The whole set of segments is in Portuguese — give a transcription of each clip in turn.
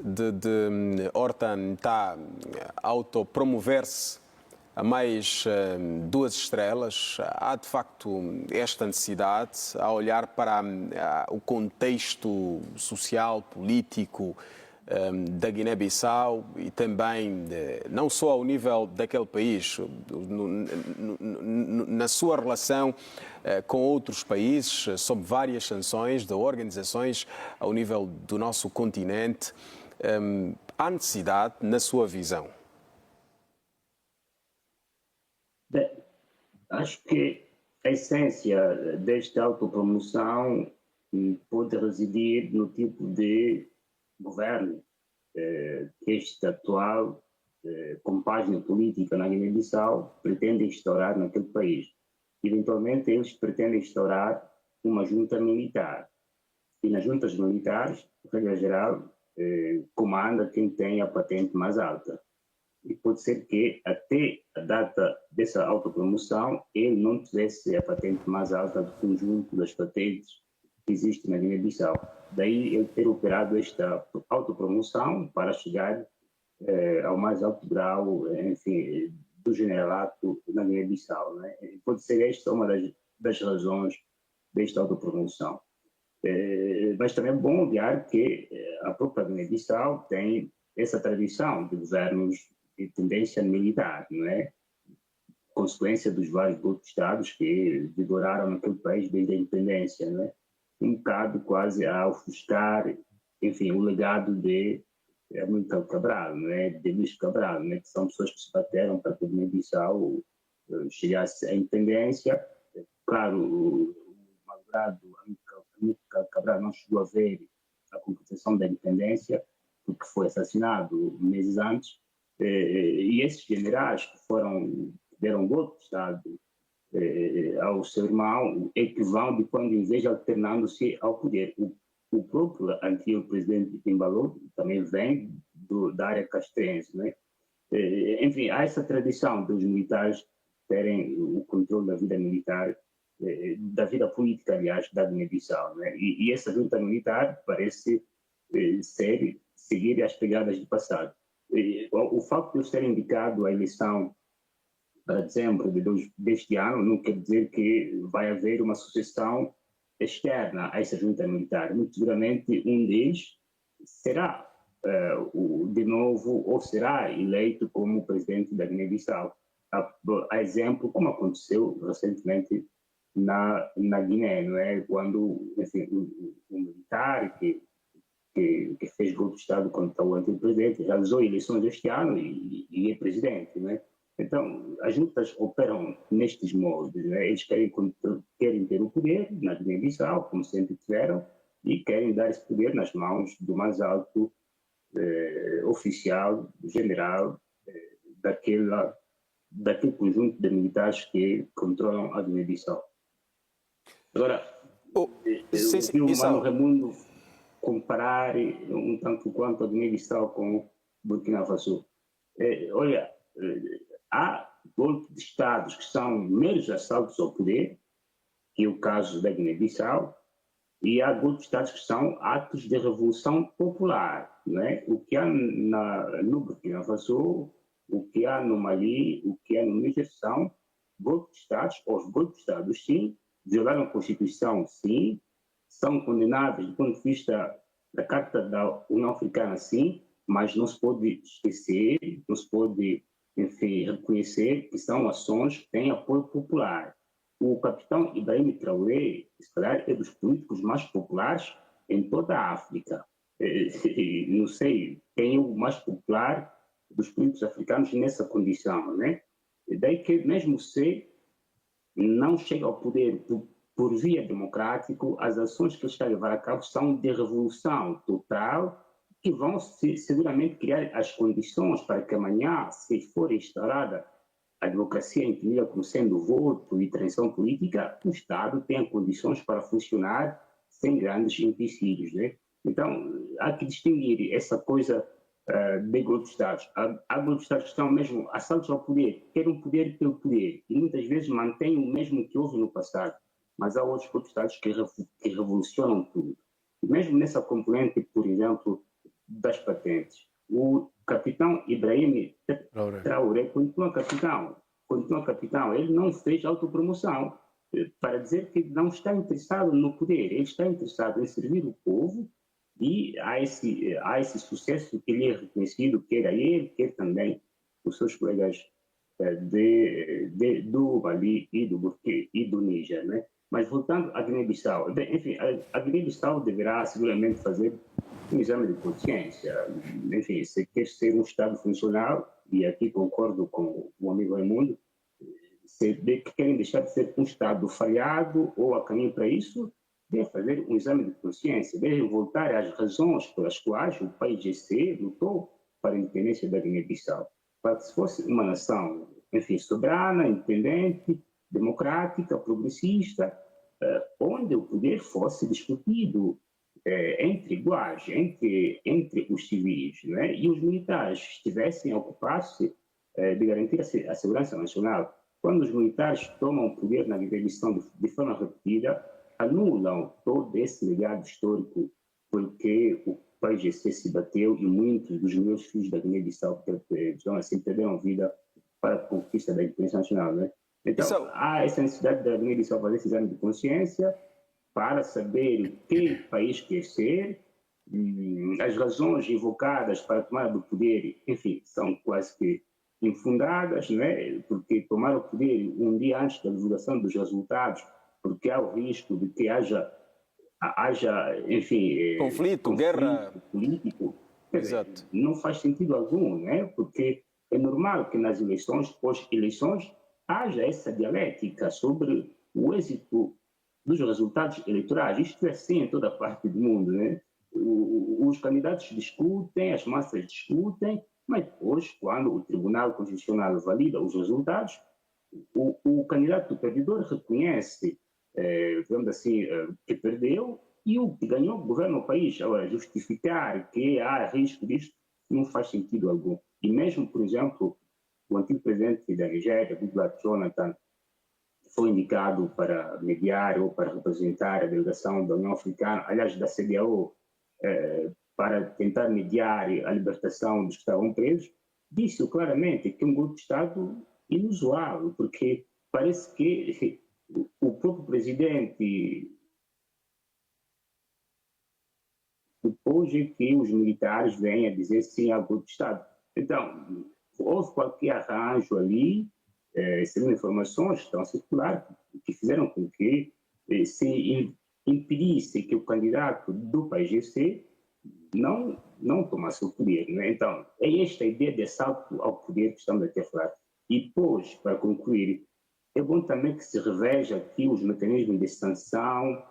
de Hortan está a autopromover-se a mais 2 estrelas. Há, de facto, esta necessidade, a olhar para o contexto social, político da Guiné-Bissau e também, não só ao nível daquele país, na sua relação com outros países, sob várias sanções de organizações ao nível do nosso continente. Há necessidade, na sua visão? Bem, acho que a essência desta autopromoção pode residir no tipo de governo que este atual compagem política na Guiné-Bissau pretende instaurar naquele país. Eventualmente, eles pretendem instaurar uma junta militar. E nas juntas militares, regra geral, comanda quem tem a patente mais alta. E pode ser que até a data dessa autopromoção ele não tivesse a patente mais alta do conjunto das patentes que existem na Guiné-Bissau. Daí ele ter operado esta autopromoção para chegar ao mais alto grau, enfim, do generalato na Guiné-Bissau, né? Pode ser esta uma das razões desta autopromoção. Mas também é bom olhar que a própria Guiné-Bissau tem essa tradição de governos de tendência militar, não é? Consequência dos vários golpes de Estados que vigoraram naquele país desde a independência, não é? Um bocado quase a ofuscar, enfim, o legado de Amílcar Cabral, não é? De Luís Cabral, não é? Que são pessoas que se bateram para que a Guiné-Bissau chegasse à independência. Claro, o malgrado Amílcar Cabral não chegou a ver a concretização da independência, porque foi assassinado meses antes. E esses generais que deram golpe de Estado ao seu irmão é que vão de quando em vez alternando-se ao poder. O próprio antigo presidente Timbalo também vem da área castrense, né? Enfim, há essa tradição dos militares terem o controle da vida militar, da vida política, aliás, da Guiné-Bissau, né? E essa junta militar parece seguir as pegadas do passado. O facto de eles terem indicado a eleição para dezembro deste ano não quer dizer que vai haver uma sucessão externa a essa junta militar. Muito seguramente um deles será de novo ou será eleito como presidente da Guiné-Bissau. A exemplo, como aconteceu recentemente na Guiné, não é? Quando, enfim, o militar que fez golpe de Estado contra o antigo presidente realizou eleições este ano e é presidente, não é? Então, as juntas operam nestes moldes, né? Eles querem ter o poder na Guiné-Bissau, como sempre tiveram, e querem dar esse poder nas mãos do mais alto oficial, general, daquele conjunto de militares que controlam a Guiné-Bissau. Agora, eu vi o Mano Raimundo comparar um tanto quanto a Guiné-Bissau com Burkina Faso. Olha, há golpes de Estados que são meros assaltos ao poder, que é o caso da Guiné-Bissau, e há golpes de Estados que são atos de revolução popular, não é? O que há no Burkina Faso, o que há no Mali, o que há no Níger são golpes de Estados, os golpes de Estados, sim, violaram a Constituição, sim, são condenados do ponto de vista da Carta da União Africana, sim, mas não se pode esquecer, não se pode, enfim, reconhecer que são ações que têm apoio popular. O capitão Ibrahim Traoré, se calhar, é dos políticos mais populares em toda a África. Não sei quem é o mais popular dos políticos africanos nessa condição, né? Daí que mesmo se não chega ao poder por via democrática, as ações que ele está a levar a cabo são de revolução total, que vão seguramente criar as condições para que amanhã, se for instaurada a democracia entendida como sendo voto e transição política, o Estado tenha condições para funcionar sem grandes empecilhos, né? Então, há que distinguir essa coisa de golpes de Estados. Há golpes de Estados que são mesmo assaltos ao poder, querem um poder pelo poder, e muitas vezes mantêm o mesmo que houve no passado, mas há outros golpes de Estados que revolucionam tudo. E mesmo nessa componente, por exemplo, das patentes. O capitão Ibrahim Traoré continua capitão. Ele não fez autopromoção para dizer que não está interessado no poder, ele está interessado em servir o povo e há esse sucesso que lhe é reconhecido, quer a ele, quer também os seus colegas do Mali e do Burkina e do Níger, né? Mas voltando à Guiné-Bissau, enfim, a Guiné-Bissau deverá seguramente fazer um exame de consciência. Enfim, se quer ser um Estado funcional, e aqui concordo com o amigo Raimundo, se querem deixar de ser um Estado falhado ou a caminho para isso, devem fazer um exame de consciência, devem voltar às razões pelas quais o país GC lutou para a independência da Guiné-Bissau. Para que se fosse uma nação, enfim, soberana, independente, democrática, progressista, onde o poder fosse discutido entre iguais, entre os civis, né? E os militares estivessem a ocupar-se de garantir a segurança nacional. Quando os militares tomam o poder na Guiné-Bissau de forma repetida, anulam todo esse legado histórico porque o país GC se bateu e muitos dos meus filhos da Guiné-Bissau assim, perderam a vida para a conquista da independência nacional, né? Então, há essa necessidade da Guiné-Bissau fazer esse exame de consciência para saber que país quer ser, as razões invocadas para tomar o poder, enfim, são quase que infundadas, né? Porque tomar o poder um dia antes da divulgação dos resultados, porque há o risco de que haja enfim, conflito, guerra político, exato. Não faz sentido algum, né? Porque é normal que nas eleições, pós-eleições, haja essa dialética sobre o êxito dos resultados eleitorais. Isto é assim em toda parte do mundo, né? Os candidatos discutem, as massas discutem, mas depois, quando o Tribunal Constitucional valida os resultados, o candidato perdedor reconhece, digamos assim, que perdeu e o que ganhou governa o país. Agora, justificar que há risco disto não faz sentido algum. E mesmo, por exemplo, o antigo presidente da Nigéria, Goodluck Jonathan, foi indicado para mediar ou para representar a delegação da União Africana, aliás, da CEDEAO, para tentar mediar a libertação dos que estavam presos, disse claramente que é um golpe de Estado inusual, porque parece que o próprio presidente depois é que os militares vêm a dizer sim ao golpe de Estado. Então, houve qualquer arranjo ali, segundo informações que estão a circular, que fizeram com que se impedisse que o candidato do país GC não tomasse o poder, né? Então, é esta a ideia de assalto ao poder que estamos aqui a falar. E depois, para concluir, é bom também que se reveja aqui os mecanismos de sanção,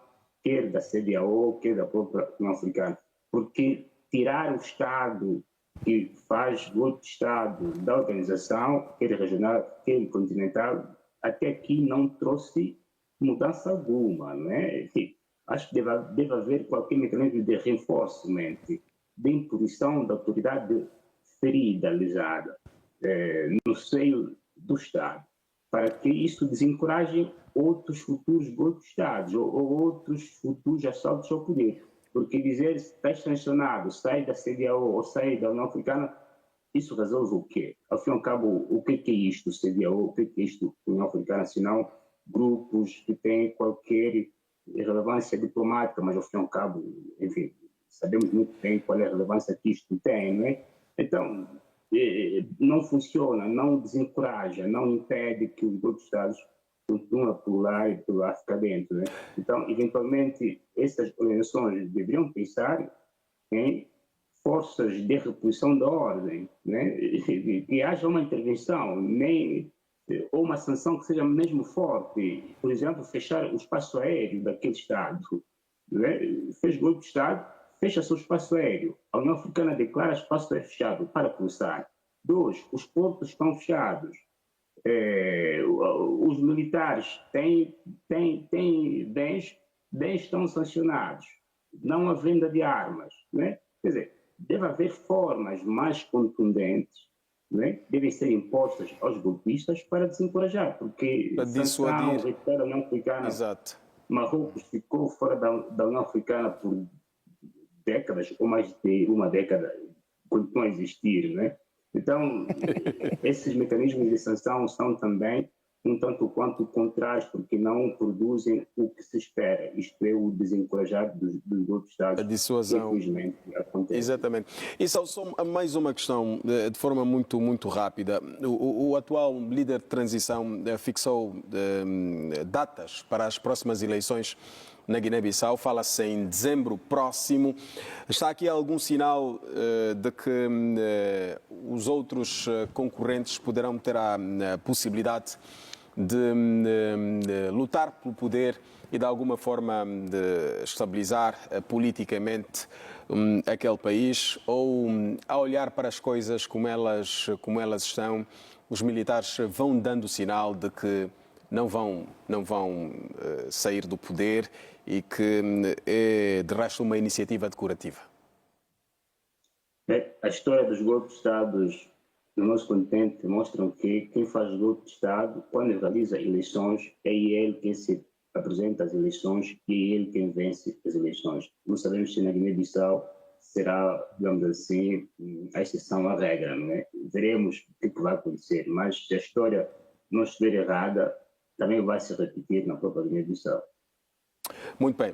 quer da CEDEAO, quer da própria União Africana, porque tirar o Estado que faz golpe de Estado da organização, quer regional, quer continental, até aqui não trouxe mudança alguma, não é? Enfim, acho que deve haver qualquer mecanismo de reforçamento, de imposição da autoridade ferida, lesada, no seio do Estado, para que isso desencoraje outros futuros golpes de Estado ou outros futuros assaltos ao poder. Porque dizer se está sancionado, sai da CEDEAO ou sai da União Africana, isso resolve o quê? Ao fim e ao cabo, o que é isto, CEDEAO, o que é isto, União Africana, senão grupos que têm qualquer relevância diplomática, mas ao fim e ao cabo, enfim, sabemos muito bem qual é a relevância que isto tem, não é? Então, não funciona, não desencoraja, não impede que os outros Estados continuem a pular e pular ficar dentro, né? Então, eventualmente, essas organizações deveriam pensar em forças de reposição da ordem, né? Que haja uma intervenção, ou uma sanção que seja mesmo forte. Por exemplo, fechar o espaço aéreo daquele Estado, né? Fez golpe de Estado, fecha seu espaço aéreo. A União Africana declara espaço aéreo fechado para começar. 2, os portos estão fechados. Os militares têm bens estão sancionados. Não há venda de armas, né? Quer dizer, deve haver formas mais contundentes, né? Devem ser impostas aos golpistas para desencorajar, porque para dissuadir. A União Africana, exato. Marrocos ficou fora da União Africana por décadas ou mais de uma década continuam a existir, né? Então, esses mecanismos de sanção são também um tanto quanto contrários, porque não produzem o que se espera, isto é, o desencorajar dos outros A Estados, que dissuasão. infelizmente acontece. Exatamente. E só mais uma questão, de forma muito rápida. O atual líder de transição fixou datas para as próximas eleições na Guiné-Bissau. Fala-se em dezembro próximo. Está aqui algum sinal de que os outros concorrentes poderão ter a possibilidade de lutar pelo poder e de alguma forma de estabilizar politicamente aquele país, ou a olhar para as coisas como elas estão, os militares vão dando sinal de que não vão sair do poder e que é de resto uma iniciativa decorativa? A história dos golpes de Estado no nosso continente mostram que quem faz golpe de Estado, quando realiza eleições, é ele quem se apresenta às eleições e é ele quem vence as eleições. Não sabemos se na Guiné-Bissau será, digamos assim, a exceção à regra, não é? Veremos o que vai acontecer, mas se a história não estiver errada, também vai se repetir na própria Guiné-Bissau. Muito bem.